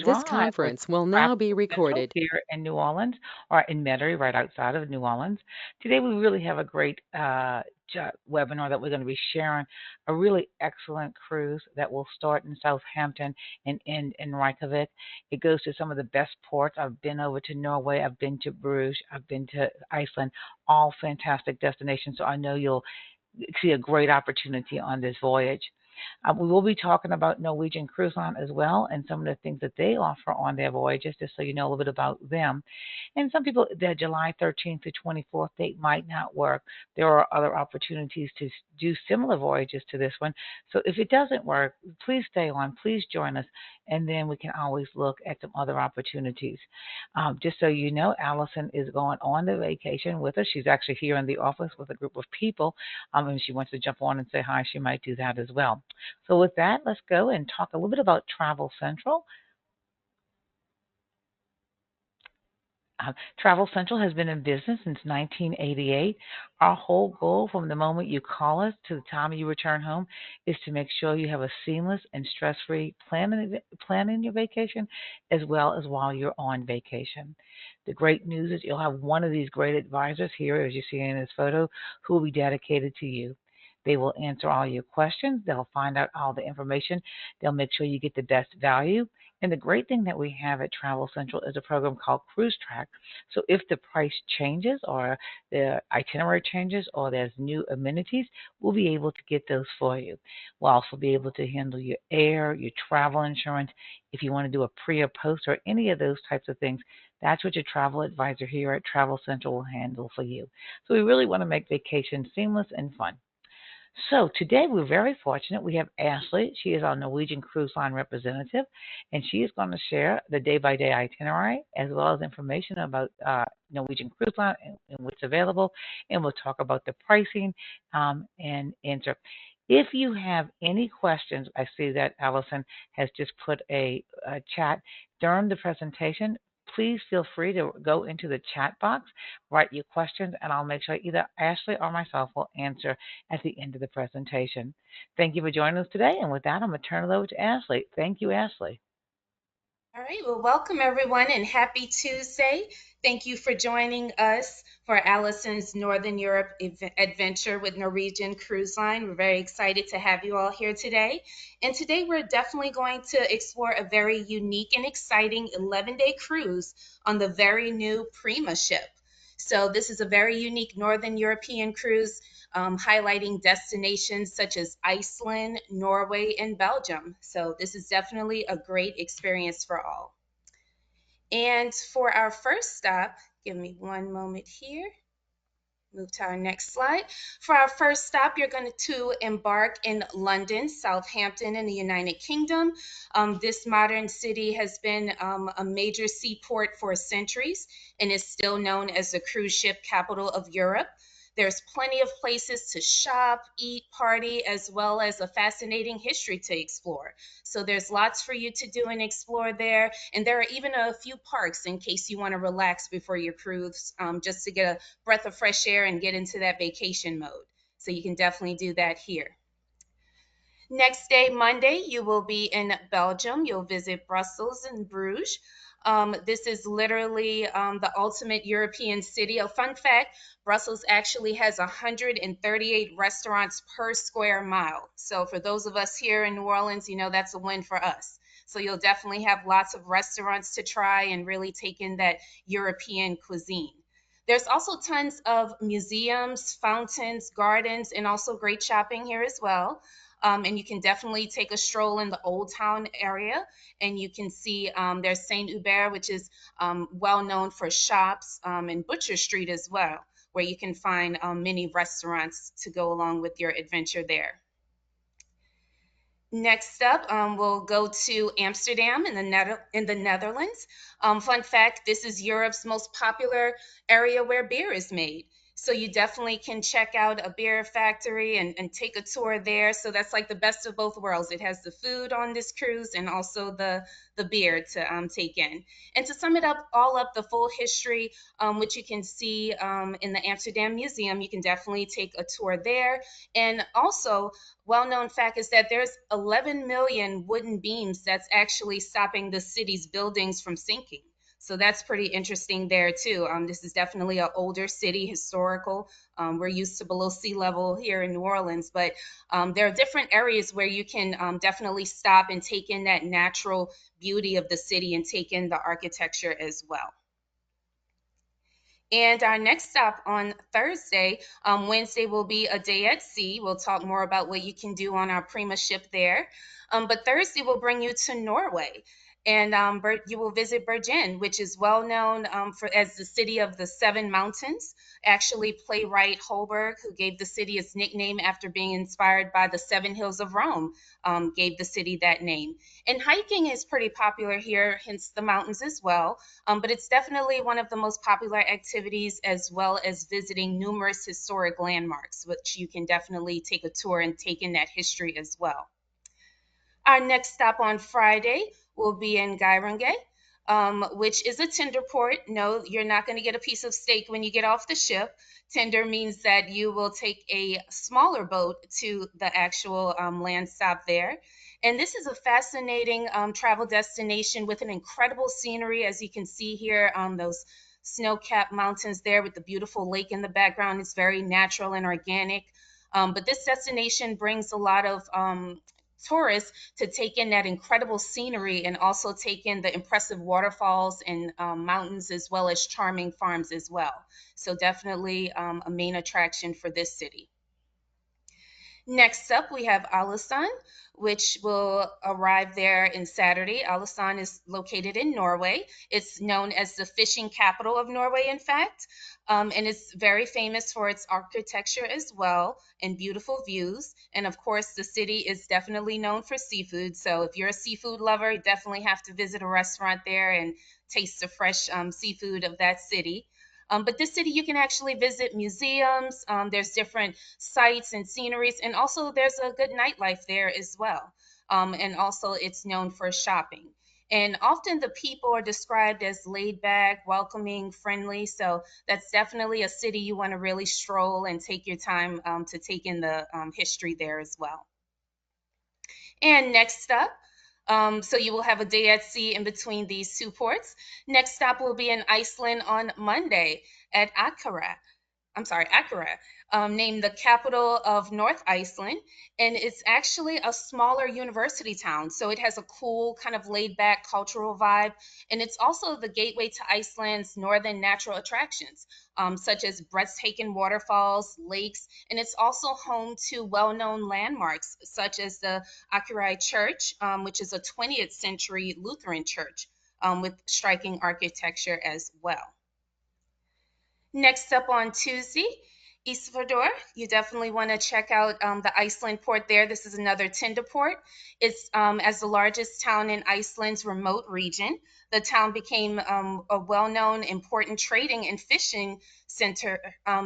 This Drive with conference will Travel now be Central recorded. here in New Orleans, or in Metairie, right outside of New Orleans. Today, we really have a great webinar that we're going to be sharing a really excellent cruise that will start in Southampton and end in Reykjavik. It goes to some of the best ports. I've been over to Norway, I've been to Brugges, I've been to Iceland, all fantastic destinations. So I know you'll see a great opportunity on this voyage. We will be talking about Norwegian Cruise Line as well and some of the things that they offer on their voyages, just so you know a little bit about them. And some people, their July 13th to 24th date might not work. There are other opportunities to do similar voyages to this one. So if it doesn't work, please stay on, please join us, and then we can always look at some other opportunities. Just so you know, Allison is going on the vacation with us. She's actually here in the office with a group of people. And if she wants to jump on and say hi, she might do that as well. So with that, let's go and talk a little bit about Travel Central. Travel Central has been in business since 1988. Our whole goal from the moment you call us to the time you return home is to make sure you have a seamless and stress-free planning your vacation as well as while you're on vacation. The great news is you'll have one of these great advisors here, as you see in this photo, who will be dedicated to you. They will answer all your questions. They'll find out all the information. They'll make sure you get the best value. And the great thing that we have at Travel Central is a program called Cruise Track. So if the price changes or the itinerary changes or there's new amenities, we'll be able to get those for you. We'll also be able to handle your air, your travel insurance. If you want to do a pre or post or any of those types of things, that's what your travel advisor here at Travel Central will handle for you. So we really want to make vacation seamless and fun. So today we're very fortunate. We have Ashley. She is our Norwegian Cruise Line representative, and she is going to share the day-by-day itinerary as well as information about Norwegian Cruise Line and what's available. And we'll talk about the pricing and answer. If you have any questions, I see that Allison has just put a chat during the presentation. Please feel free to go into the chat box, write your questions, and I'll make sure either Ashley or myself will answer at the end of the presentation. Thank you for joining us today. And with that, I'm going to turn it over to Ashley. Thank you, Ashley. All right, well, welcome everyone and happy Tuesday. Thank you for joining us for Allison's Northern Europe adventure with Norwegian Cruise Line. We're very excited to have you all here today. And today we're definitely going to explore a very unique and exciting 11-day cruise on the very new Prima ship. So, this is a very unique Northern European cruise highlighting destinations such as Iceland, Norway, and Belgium. So, this is definitely a great experience for all. And for our first stop, give me one moment here. Move to our next slide. For our first stop, you're going to embark in London, Southampton, in the United Kingdom. This modern city has been a major seaport for centuries and is still known as the cruise ship capital of Europe. There's plenty of places to shop, eat, party, as well as a fascinating history to explore. So there's lots for you to do and explore there. And there are even a few parks in case you want to relax before your cruise, just to get a breath of fresh air and get into that vacation mode. So you can definitely do that here. Next day, Monday, you will be in Belgium. You'll visit Brussels and Bruges. This is literally the ultimate European city. A fun fact, Brussels actually has 138 restaurants per square mile. So for those of us here in New Orleans, that's a win for us. So you'll definitely have lots of restaurants to try and really take in that European cuisine. There's also tons of museums, fountains, gardens, and also great shopping here as well. And you can definitely take a stroll in the Old Town area, and you can see there's Saint Hubert, which is well known for shops, and Butcher Street as well, where you can find many restaurants to go along with your adventure there. Next up, we'll go to Amsterdam in the Netherlands. Fun fact, this is Europe's most popular area where beer is made. So you definitely can check out a beer factory and take a tour there. So that's like the best of both worlds. It has the food on this cruise and also the beer to take in. And to sum it up, all up, the full history, which you can see in the Amsterdam Museum, you can definitely take a tour there. And also, well-known fact is that there's 11 million wooden beams that's actually stopping the city's buildings from sinking. So that's pretty interesting there too. This is definitely an older city, historical. We're used to below sea level here in New Orleans, but there are different areas where you can definitely stop and take in that natural beauty of the city and take in the architecture as well. And our next stop on Thursday, Wednesday will be a day at sea. We'll talk more about what you can do on our Prima ship there. But Thursday will bring you to Norway. And you will visit Bergen, which is well known for as the city of the seven mountains. Actually, playwright Holberg, who gave the city its nickname after being inspired by the seven hills of Rome, gave the city that name. And hiking is pretty popular here, hence the mountains as well. But it's definitely one of the most popular activities, as well as visiting numerous historic landmarks, which you can definitely take a tour and take in that history as well. Our next stop on Friday will be in Geirange, which is a tender port. No, you're not going to get a piece of steak when you get off the ship. Tender means that you will take a smaller boat to the actual land stop there. And this is a fascinating travel destination with an incredible scenery, as you can see here on those snow-capped mountains there with the beautiful lake in the background. It's very natural and organic. But this destination brings a lot of tourists to take in that incredible scenery and also take in the impressive waterfalls and mountains, as well as charming farms as well. So definitely a main attraction for this city. Next up, we have Allison, which will arrive there in Saturday. Allison is located in Norway. It's known as the fishing capital of Norway, in fact, and it's very famous for its architecture as well and beautiful views. And of course, the city is definitely known for seafood. So if you're a seafood lover, you definitely have to visit a restaurant there and taste the fresh seafood of that city. But this city, you can actually visit museums. There's different sights and sceneries, and also there's a good nightlife there as well. And also, it's known for shopping. And often the people are described as laid back, welcoming, friendly. So that's definitely a city you want to really stroll and take your time to take in the history there as well. And next up, so you will have a day at sea in between these two ports. Next stop will be in Iceland on Monday at Akara. I'm sorry, Accra, named the capital of North Iceland. And it's actually a smaller university town. So it has a cool, kind of laid back cultural vibe. And it's also the gateway to Iceland's northern natural attractions, such as breathtaking waterfalls, lakes. And it's also home to well known landmarks, such as the Akurey Church, which is a 20th century Lutheran church with striking architecture as well. Next up on Tuesday, Ísafjörður. You definitely want to check out the Iceland port there. This is another Tinder port. It's as the largest town in Iceland's remote region. The town became a well-known, important trading and fishing center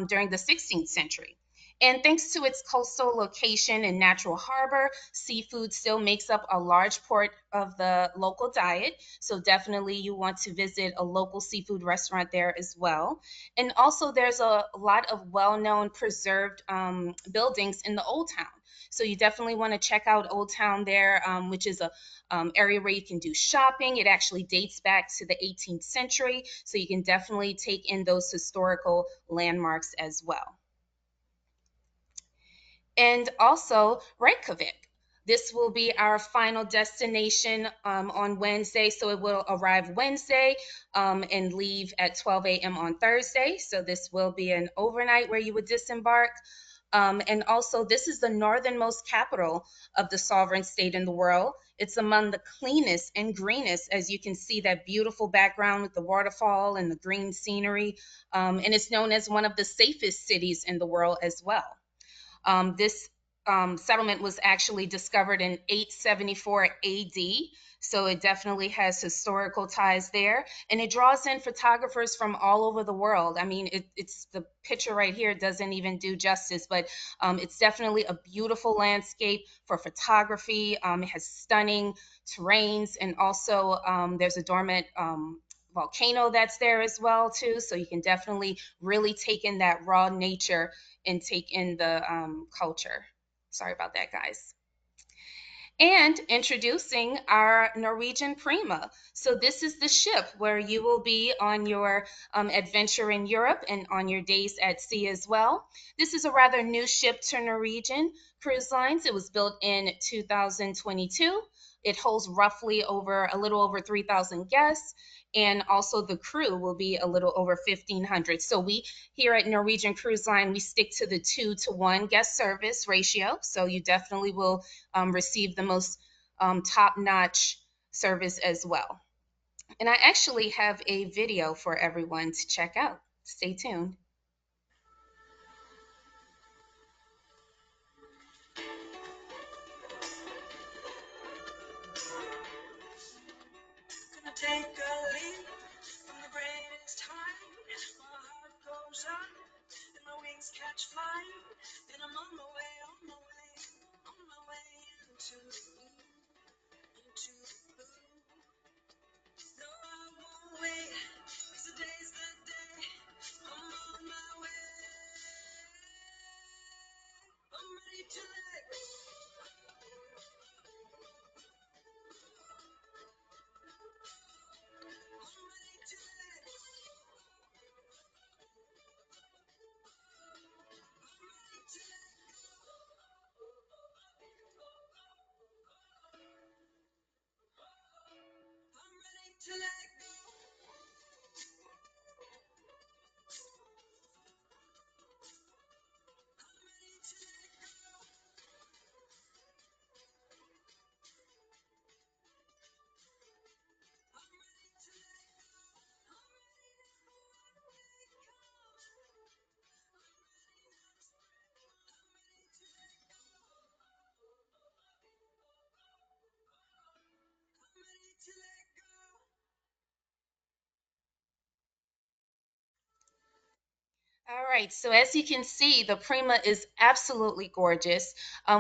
during the 16th century. And thanks to its coastal location and natural harbor, seafood still makes up a large part of the local diet. So definitely you want to visit a local seafood restaurant there as well. And also, there's a lot of well known preserved buildings in the Old Town. So you definitely want to check out Old Town there, which is a area where you can do shopping. It actually dates back to the 18th century, so you can definitely take in those historical landmarks as well. And also Reykjavik. This will be our final destination on Wednesday. So it will arrive Wednesday and leave at 12 a.m. on Thursday. So this will be an overnight where you would disembark. And also, this is the northernmost capital of the sovereign state in the world. It's among the cleanest and greenest, as you can see that beautiful background with the waterfall and the green scenery. And it's known as one of the safest cities in the world as well. This settlement was actually discovered in 874 AD. So it definitely has historical ties there, and it draws in photographers from all over the world. I mean, it's the picture right here doesn't even do justice, but it's definitely a beautiful landscape for photography. It has stunning terrains, and also there's a dormant volcano that's there as well too. So you can definitely really take in that raw nature and take in the culture. Sorry about that, guys. And introducing our Norwegian Prima. So, this is the ship where you will be on your adventure in Europe and on your days at sea as well. This is a rather new ship to Norwegian Cruise Lines. It was built in 2022. It holds roughly over a little over 3,000 guests, and also the crew will be a little over 1,500. So we here at Norwegian Cruise Line, we stick to the 2-to-1 guest service ratio. So you definitely will receive the most top-notch service as well. And I actually have a video for everyone to check out. Stay tuned. Gonna take a leap from the greatest height. My heart goes up and my wings catch flight. And I'm on my way, on my way, on my way into the blue, into the blue. No, I won't wait, 'cause today's the day. I'm on my way. I'm ready to let go. I'm ready to let go. I'm ready to let I'm ready to let go. I'm ready to let go. I'm ready to let go. I'm ready now. Let go. I'm ready now. I'm ready to let go. I'm ready to let go. All right, so as you can see, the Prima is absolutely gorgeous.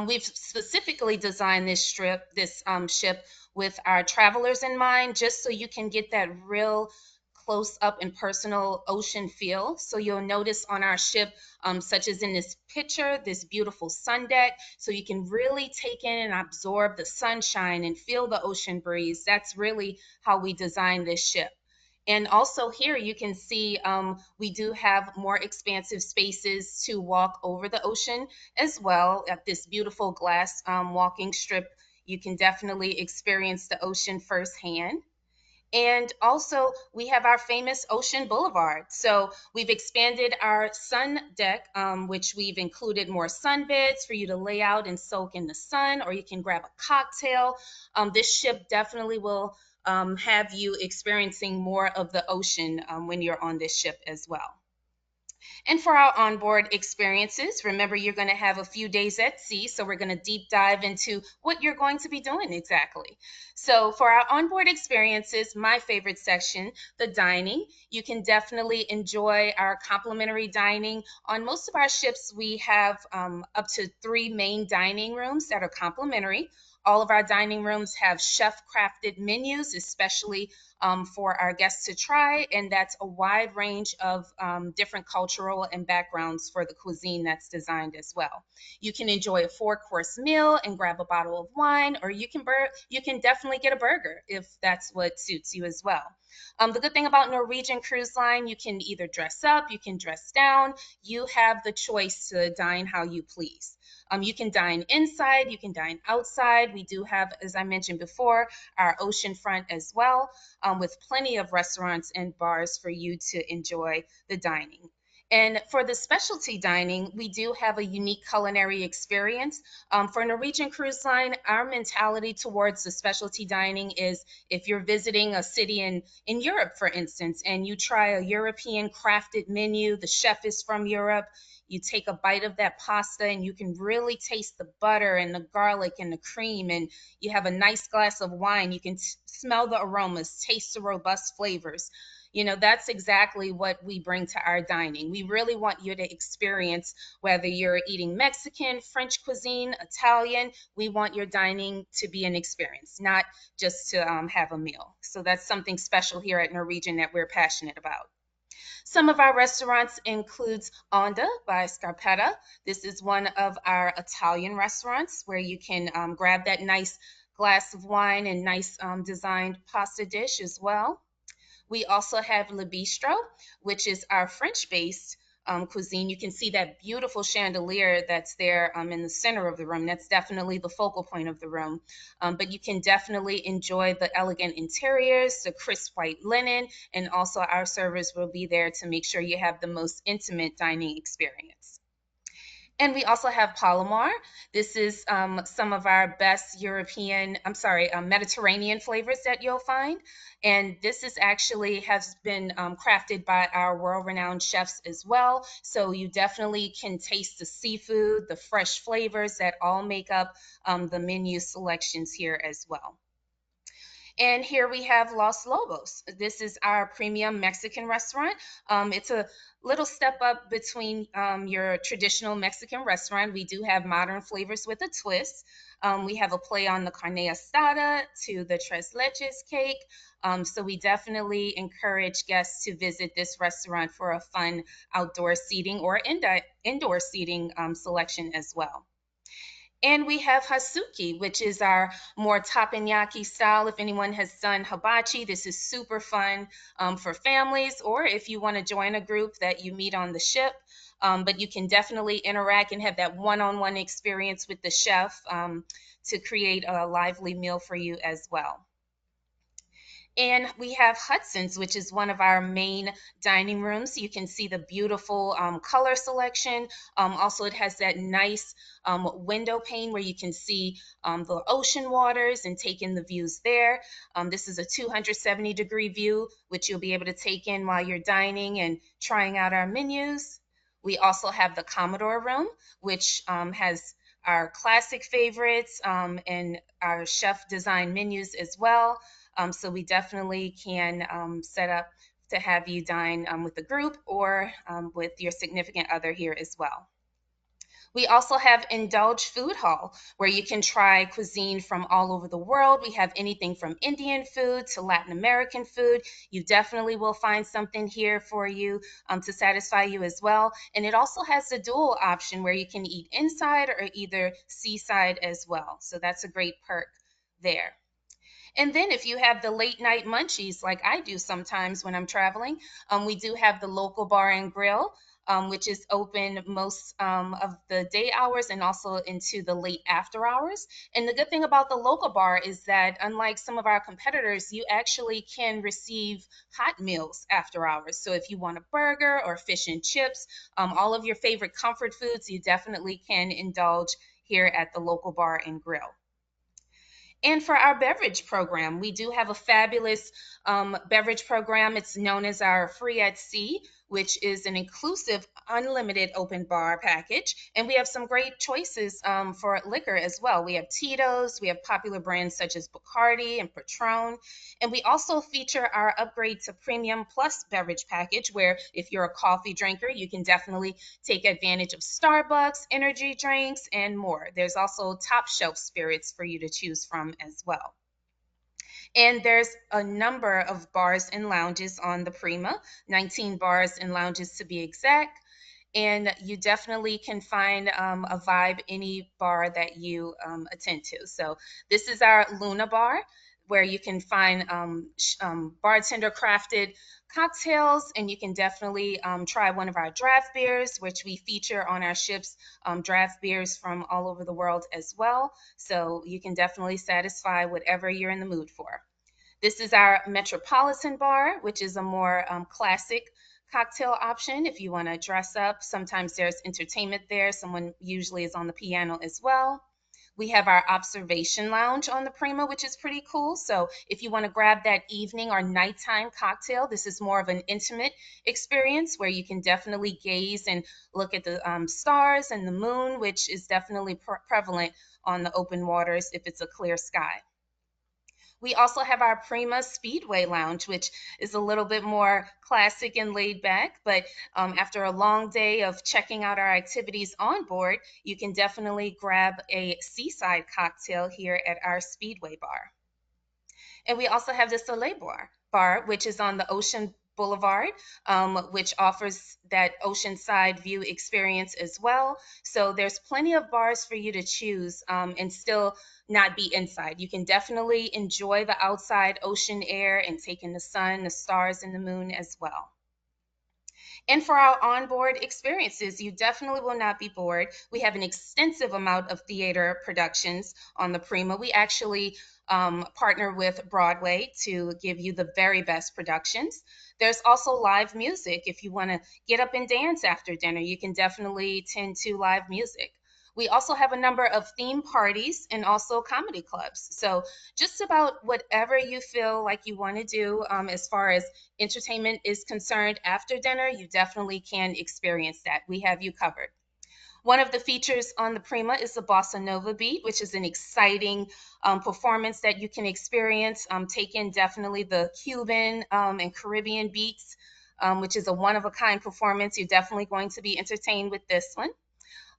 We've specifically designed this ship with our travelers in mind, just so you can get that real close up and personal ocean feel. So you'll notice on our ship, such as in this picture, this beautiful sun deck, so you can really take in and absorb the sunshine and feel the ocean breeze. That's really how we designed this ship. And also here you can see we do have more expansive spaces to walk over the ocean as well at this beautiful glass walking strip. You can definitely experience the ocean firsthand. And also, we have our famous Ocean Boulevard. So we've expanded our sun deck, which we've included more sun beds for you to lay out and soak in the sun, or you can grab a cocktail. This ship definitely will have you experiencing more of the ocean when you're on this ship as well. And for our onboard experiences, remember you're going to have a few days at sea, so we're going to deep dive into what you're going to be doing exactly. So, for our onboard experiences, my favorite section, the dining, you can definitely enjoy our complimentary dining. On most of our ships, we have up to 3 main dining rooms that are complimentary. All of our dining rooms have chef crafted menus, especially for our guests to try, and that's a wide range of different cultural and backgrounds for the cuisine that's designed as well. You can enjoy a 4-course meal and grab a bottle of wine, or you can definitely get a burger if that's what suits you as well. The good thing about Norwegian Cruise Line, you can either dress up, you can dress down. You have the choice to dine how you please. You can dine inside, you can dine outside. We do have, as I mentioned before, our ocean front as well, with plenty of restaurants and bars for you to enjoy the dining. And for the specialty dining, we do have a unique culinary experience. For Norwegian Cruise Line, our mentality towards the specialty dining is if you're visiting a city in Europe, for instance, and you try a European crafted menu, the chef is from Europe, you take a bite of that pasta and you can really taste the butter and the garlic and the cream, and you have a nice glass of wine. You can smell the aromas, taste the robust flavors. That's exactly what we bring to our dining. We really want you to experience, whether you're eating Mexican, French cuisine, Italian, we want your dining to be an experience, not just to have a meal. So that's something special here at Norwegian that we're passionate about. Some of our restaurants includes Onda by Scarpetta. This is one of our Italian restaurants where you can grab that nice glass of wine and nice designed pasta dish as well. We also have Le Bistro, which is our French-based cuisine. You can see that beautiful chandelier that's there in the center of the room. That's definitely the focal point of the room. But you can definitely enjoy the elegant interiors, the crisp white linen, and also our servers will be there to make sure you have the most intimate dining experience. And we also have Palomar. This is some of our best Mediterranean flavors that you'll find. And this is actually has been crafted by our world-renowned chefs as well. So you definitely can taste the seafood, the fresh flavors that all make up the menu selections here as well. And here we have Los Lobos. This is our premium Mexican restaurant. It's a little step up between your traditional Mexican restaurant. We do have modern flavors with a twist. We have a play on the carne asada to the tres leches cake. So we definitely encourage guests to visit this restaurant for a fun outdoor seating or indoor seating selection as well. And we have Hasuki, which is our more teppanyaki style. If anyone has done hibachi, this is super fun for families, or if you want to join a group that you meet on the ship. But you can definitely interact and have that one-on-one experience with the chef to create a lively meal for you as well. And we have Hudson's, which is one of our main dining rooms. You can see the beautiful color selection. Also, it has that nice window pane where you can see the ocean waters and take in the views there. This is a 270-degree view, which you'll be able to take in while you're dining and trying out our menus. We also have the Commodore room, which has our classic favorites and our chef design menus as well. So we definitely can set up to have you dine with a group or with your significant other here as well. We also have Indulge Food Hall, where you can try cuisine from all over the world. We have anything from Indian food to Latin American food. You definitely will find something here for you to satisfy you as well. And it also has the dual option where you can eat inside or either seaside as well. So that's a great perk there. And then if you have the late night munchies, like I do sometimes when I'm traveling, we do have the local bar and grill, which is open most of the day hours and also into the late after hours. And the good thing about the local bar is that unlike some of our competitors, you actually can receive hot meals after hours. So if you want a burger or fish and chips, all of your favorite comfort foods, you definitely can indulge here at the local bar and grill. And for our beverage program, we do have a fabulous beverage program. It's known as our Free at Sea, which is an inclusive, unlimited open bar package. And we have some great choices for liquor as well. We have Tito's, we have popular brands such as Bacardi and Patron. And we also feature our upgrade to Premium Plus beverage package, where if you're a coffee drinker, you can definitely take advantage of Starbucks, energy drinks, and more. There's also top shelf spirits for you to choose from as well. And there's a number of bars and lounges on the Prima, 19 bars and lounges to be exact. And you definitely can find a vibe any bar that you attend to. So this is our Luna Bar, where you can find bartender crafted cocktails, and you can definitely try one of our draft beers, which we feature on our ships, draft beers from all over the world as well. So you can definitely satisfy whatever you're in the mood for. This is our Metropolitan Bar, which is a more classic cocktail option if you want to dress up. Sometimes there's entertainment there. Someone usually is on the piano as well. We have our observation lounge on the Prima, which is pretty cool. So if you want to grab that evening or nighttime cocktail, this is more of an intimate experience where you can definitely gaze and look at the stars and the moon, which is definitely prevalent on the open waters if it's a clear sky. We also have our Prima Speedway Lounge, which is a little bit more classic and laid back. But after a long day of checking out our activities on board, you can definitely grab a seaside cocktail here at our Speedway bar. And we also have the Soleil bar, which is on the Ocean Boulevard, which offers that oceanside view experience as well. So there's plenty of bars for you to choose and still not be inside. You can definitely enjoy the outside ocean air and take in the sun, the stars, and the moon as well. And for our onboard experiences, you definitely will not be bored. We have an extensive amount of theater productions on the Prima. We actually partner with Broadway to give you the very best productions. There's also live music. If you want to get up and dance after dinner, you can definitely tend to live music. We also have a number of theme parties and also comedy clubs. So, just about whatever you feel like you want to do as far as entertainment is concerned after dinner, you definitely can experience that. We have you covered. One of the features on the Prima is the Bossa Nova beat, which is an exciting performance that you can experience. Take in definitely the Cuban and Caribbean beats, which is a one of a kind performance. You're definitely going to be entertained with this one.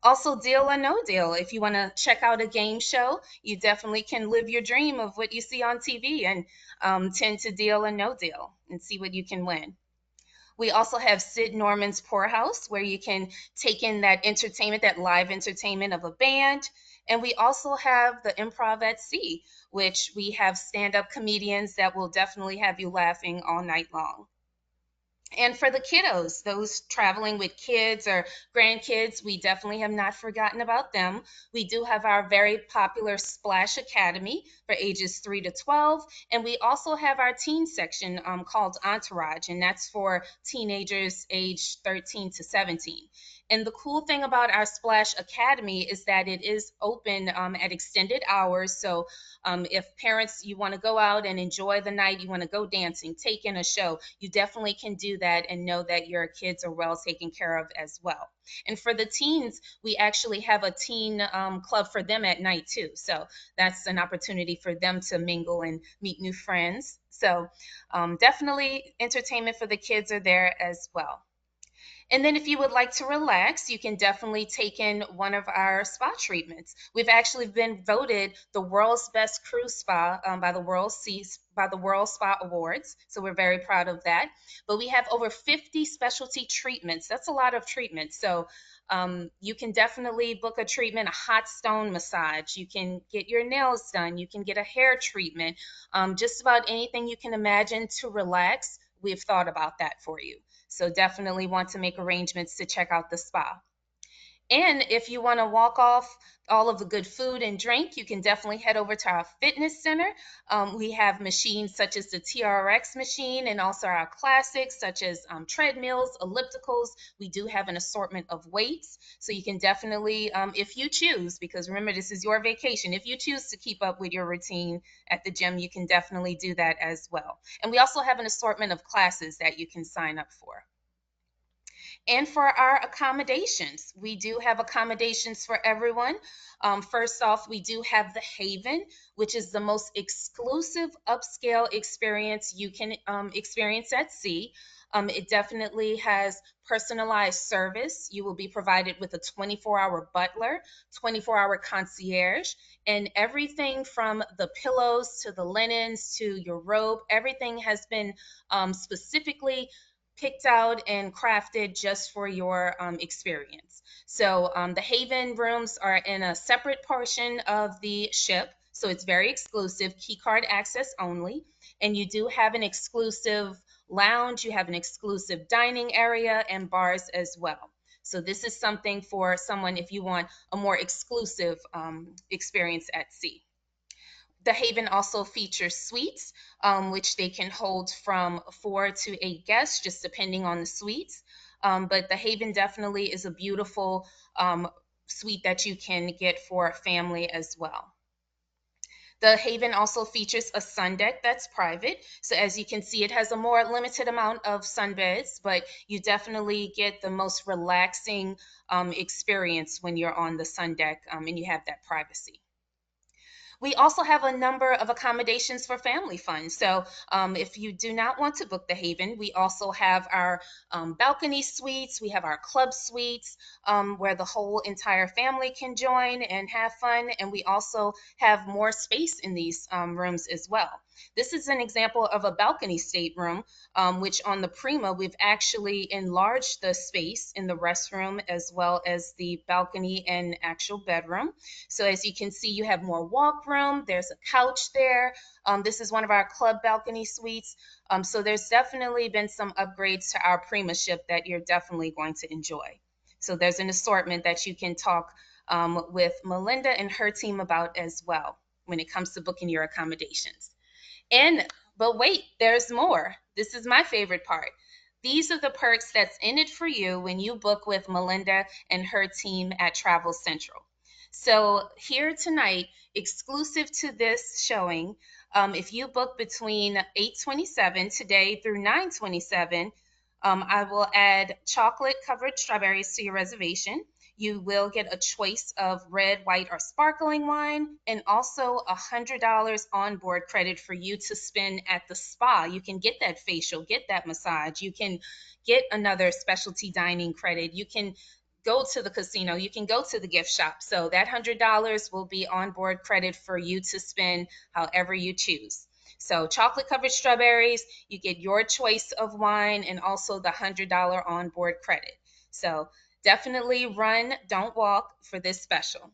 Also, Deal or No Deal. If you want to check out a game show, you definitely can live your dream of what you see on TV and tend to Deal or No Deal and see what you can win. We also have Sid Norman's Poorhouse, where you can take in that entertainment, that live entertainment of a band. And we also have the Improv at Sea, which we have stand up comedians that will definitely have you laughing all night long. And for the kiddos, those traveling with kids or grandkids, we definitely have not forgotten about them. We do have our very popular Splash Academy for ages 3 to 12. And we also have our teen section called Entourage, and that's for teenagers aged 13 to 17. And the cool thing about our Splash Academy is that it is open at extended hours. So if parents, you want to go out and enjoy the night, you want to go dancing, take in a show, you definitely can do that and know that your kids are well taken care of as well. And for the teens, we actually have a teen club for them at night too. So that's an opportunity for them to mingle and meet new friends. So definitely entertainment for the kids are there as well. And then if you would like to relax, you can definitely take in one of our spa treatments. We've actually been voted the world's best cruise spa by the World Spa Awards. So we're very proud of that. But we have over 50 specialty treatments. That's a lot of treatments. So you can definitely book a treatment, a hot stone massage. You can get your nails done. You can get a hair treatment. Just about anything you can imagine to relax, we've thought about that for you. So definitely want to make arrangements to check out the spa. And if you want to walk off all of the good food and drink, you can definitely head over to our fitness center. We have machines such as the TRX machine and also our classics such as treadmills, ellipticals. We do have an assortment of weights. So you can definitely, if you choose, because remember, this is your vacation, if you choose to keep up with your routine at the gym, you can definitely do that as well. And we also have an assortment of classes that you can sign up for. And for our accommodations, we do have accommodations for everyone. First off, we do have the Haven, which is the most exclusive upscale experience you can experience at sea. It definitely has personalized service. You will be provided with a 24-hour butler, 24-hour concierge, and everything from the pillows to the linens to your robe, everything has been specifically picked out and crafted just for your experience. So the Haven rooms are in a separate portion of the ship. So it's very exclusive, key card access only. And you do have an exclusive lounge, you have an exclusive dining area and bars as well. So this is something for someone if you want a more exclusive experience at sea. The Haven also features suites, which they can hold from 4 to 8 guests, just depending on the suites. But the Haven definitely is a beautiful suite that you can get for family as well. The Haven also features a sun deck that's private. So as you can see, it has a more limited amount of sunbeds, but you definitely get the most relaxing experience when you're on the sun deck, and you have that privacy. We also have a number of accommodations for family fun. So, if you do not want to book the Haven, we also have our balcony suites, we have our club suites where the whole entire family can join and have fun. And we also have more space in these rooms as well. This is an example of a balcony stateroom, which on the Prima, we've actually enlarged the space in the restroom as well as the balcony and actual bedroom. So as you can see, you have more walk room. There's a couch there. This is one of our club balcony suites. So there's definitely been some upgrades to our Prima ship that you're definitely going to enjoy. So there's an assortment that you can talk with Melinda and her team about as well when it comes to booking your accommodations. And but wait, there's more. This is my favorite part. These are the perks that's in it for you when you book with Melinda and her team at Travel Central. So here tonight, exclusive to this showing, if you book between 8:27 today through 9:27, I will add chocolate covered strawberries to your reservation. You will get a choice of red, white, or sparkling wine, and also $100 onboard credit for you to spend at the spa. You can get that facial, get that massage. You can get another specialty dining credit. You can go to the casino. You can go to the gift shop. So that $100 will be onboard credit for you to spend however you choose. So chocolate covered strawberries, you get your choice of wine and also the $100 onboard credit. So definitely run, don't walk for this special.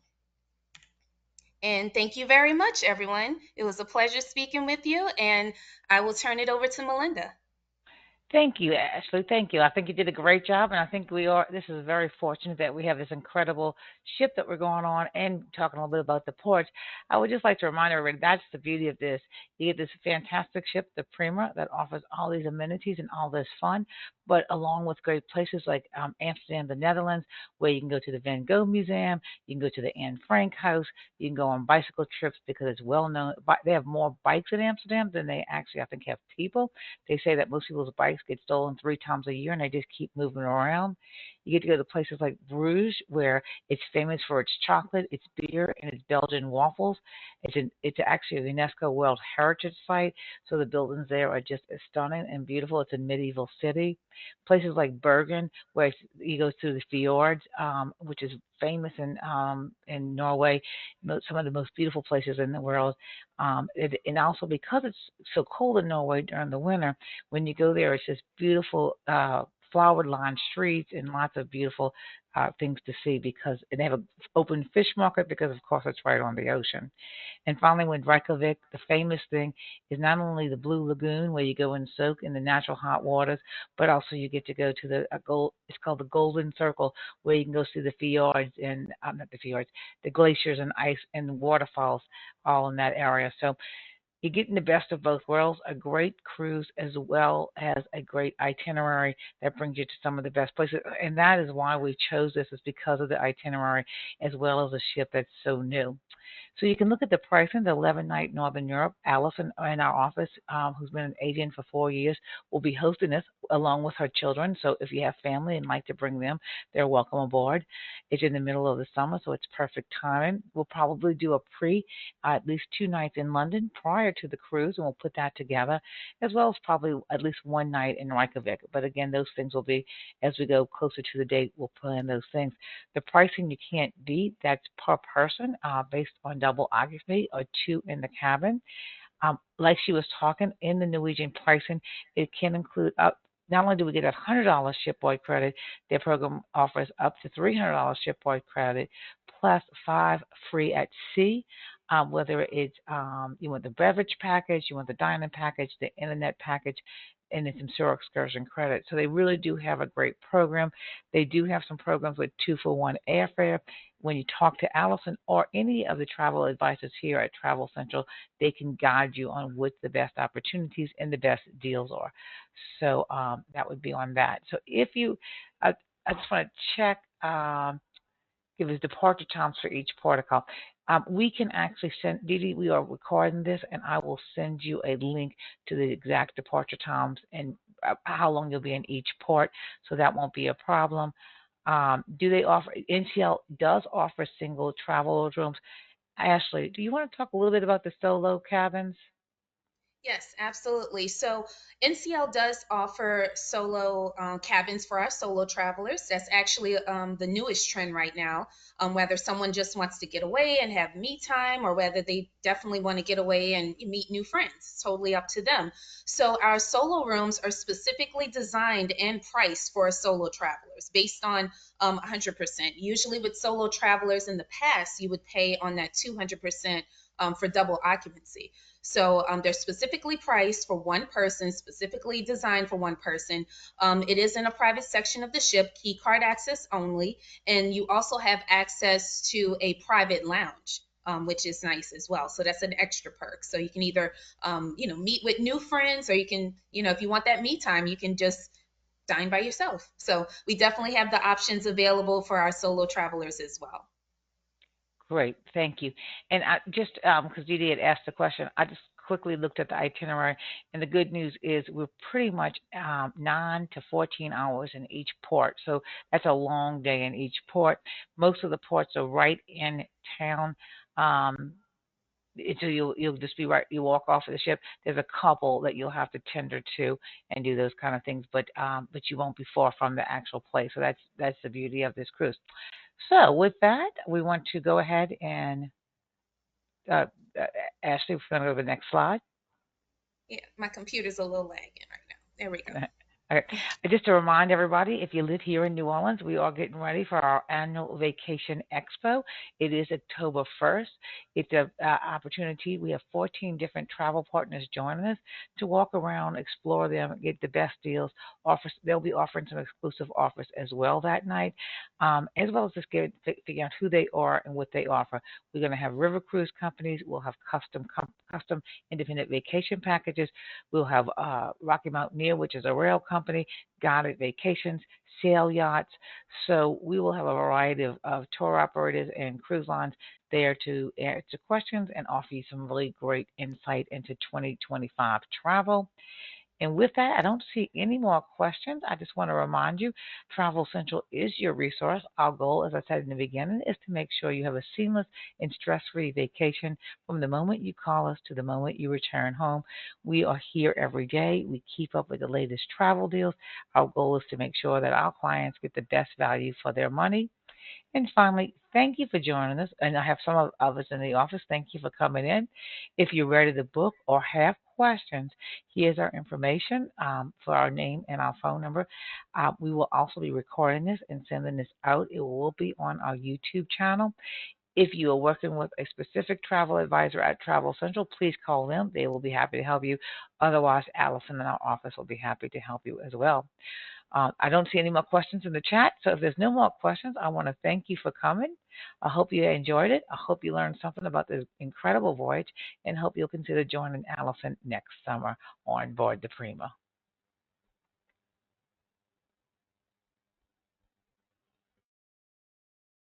And thank you very much, everyone. It was a pleasure speaking with you, and I will turn it over to Melinda. Thank you, Ashley. Thank you. I think you did a great job, and I think we are. This is very fortunate that we have this incredible ship that we're going on, and talking a little bit about the ports. I would just like to remind everybody that's the beauty of this. You get this fantastic ship, the Prima, that offers all these amenities and all this fun, but along with great places like Amsterdam, the Netherlands, where you can go to the Van Gogh Museum, you can go to the Anne Frank House, you can go on bicycle trips because it's well known. They have more bikes in Amsterdam than they actually, I think, have people. They say that most people's bikes get stolen 3 times a year and they just keep moving around. You get to go to places like Bruges, where it's famous for its chocolate, its beer, and its Belgian waffles. It's actually a UNESCO World Heritage Site, so the buildings there are just stunning and beautiful. It's a medieval city. Places like Bergen, where you go through the fjords, which is famous in Norway, some of the most beautiful places in the world. And also because it's so cold in Norway during the winter, when you go there, it's just beautiful flower lined streets and lots of beautiful things to see because and they have an open fish market because, of course, it's right on the ocean. And finally, with Reykjavik, the famous thing is not only the Blue Lagoon where you go and soak in the natural hot waters, but also you get to go to the gold. It's called the Golden Circle, where you can go see the fjords and not the fjords, the glaciers and ice and waterfalls all in that area. So you're getting the best of both worlds, a great cruise as well as a great itinerary that brings you to some of the best places. And that is why we chose this, is because of the itinerary as well as a ship that's so new. So you can look at the pricing, the 11-night Northern Europe. Allison in our office, who's been an agent for 4 years, will be hosting this along with her children. So if you have family and like to bring them, they're welcome aboard. It's in the middle of the summer, so it's perfect timing. We'll probably do a at least 2 nights in London prior to the cruise, and we'll put that together, as well as probably at least one night in Reykjavik. But again, those things will be, as we go closer to the date, we'll plan those things. The pricing you can't beat, that's per person based on double occupancy or two in the cabin. Like she was talking in the Norwegian pricing, it can include up. Not only do we get $100 shipboard credit, their program offers up to $300 shipboard credit, plus 5 free at sea. Whether it's you want the beverage package, you want the dining package, the internet package, and then some Sur excursion credit. So they really do have a great program. They do have some programs with 2-for-1 airfare. When you talk to Allison or any of the travel advisors here at Travel Central, they can guide you on what the best opportunities and the best deals are. So that would be on that. So if you, I just want to check. give us departure times for each protocol. We can actually send, Didi, we are recording this, and I will send you a link to the exact departure times and how long you'll be in each port, so that won't be a problem. Do they offer, NCL does offer single travel rooms. Ashley, do you want to talk a little bit about the solo cabins? Yes, absolutely. So NCL does offer solo cabins for our solo travelers. That's actually the newest trend right now. Whether someone just wants to get away and have me time, or whether they definitely want to get away and meet new friends, it's totally up to them. So our solo rooms are specifically designed and priced for solo travelers based on 100%. Usually, with solo travelers in the past, you would pay on that 200% for double occupancy. So they're specifically priced for one person, specifically designed for one person. It is in a private section of the ship, key card access only, and you also have access to a private lounge. Which is nice as well. So that's an extra perk. So you can either, meet with new friends, or you can, if you want that me time, you can just dine by yourself. So we definitely have the options available for our solo travelers as well. Great, thank you. And I just because Didi had asked the question, I just quickly looked at the itinerary, and the good news is we're pretty much 9 to 14 hours in each port, so that's a long day in each port. Most of the ports are right in town. Um, so you'll just be right. You walk off of the ship. There's a couple that you'll have to tender to and do those kind of things, but you won't be far from the actual place. So that's the beauty of this cruise. So with that, we want to go ahead and uh, uh, Ashley, we're going to go to the next slide. Yeah, my computer's a little lagging right now. There we go. Okay. Just to remind everybody, if you live here in New Orleans, we are getting ready for our annual vacation expo. It is October 1st. It's an opportunity. We have 14 different travel partners joining us to walk around, explore them, get the best deals. They'll be offering some exclusive offers as well that night, as well as just figure out who they are and what they offer. We're going to have river cruise companies. We'll have custom independent vacation packages. We'll have Rocky Mountaineer, which is a rail company, guided vacations, sail yachts. So we will have a variety of tour operators and cruise lines there to answer questions and offer you some really great insight into 2025 travel. And with that, I don't see any more questions. I just want to remind you, Travel Central is your resource. Our goal, as I said in the beginning, is to make sure you have a seamless and stress-free vacation from the moment you call us to the moment you return home. We are here every day. We keep up with the latest travel deals. Our goal is to make sure that our clients get the best value for their money. And finally, thank you for joining us. And I have some of us in the office. Thank you for coming in. If you're ready to book or have questions, here's our information for our name and our phone number. We will also be recording this and sending this out. It will be on our YouTube channel. If you are working with a specific travel advisor at Travel Central, please call them. They will be happy to help you. Otherwise, Allison in our office will be happy to help you as well. I don't see any more questions in the chat. So if there's no more questions, I want to thank you for coming. I hope you enjoyed it. I hope you learned something about this incredible voyage and hope you'll consider joining Allison next summer on board the Prima.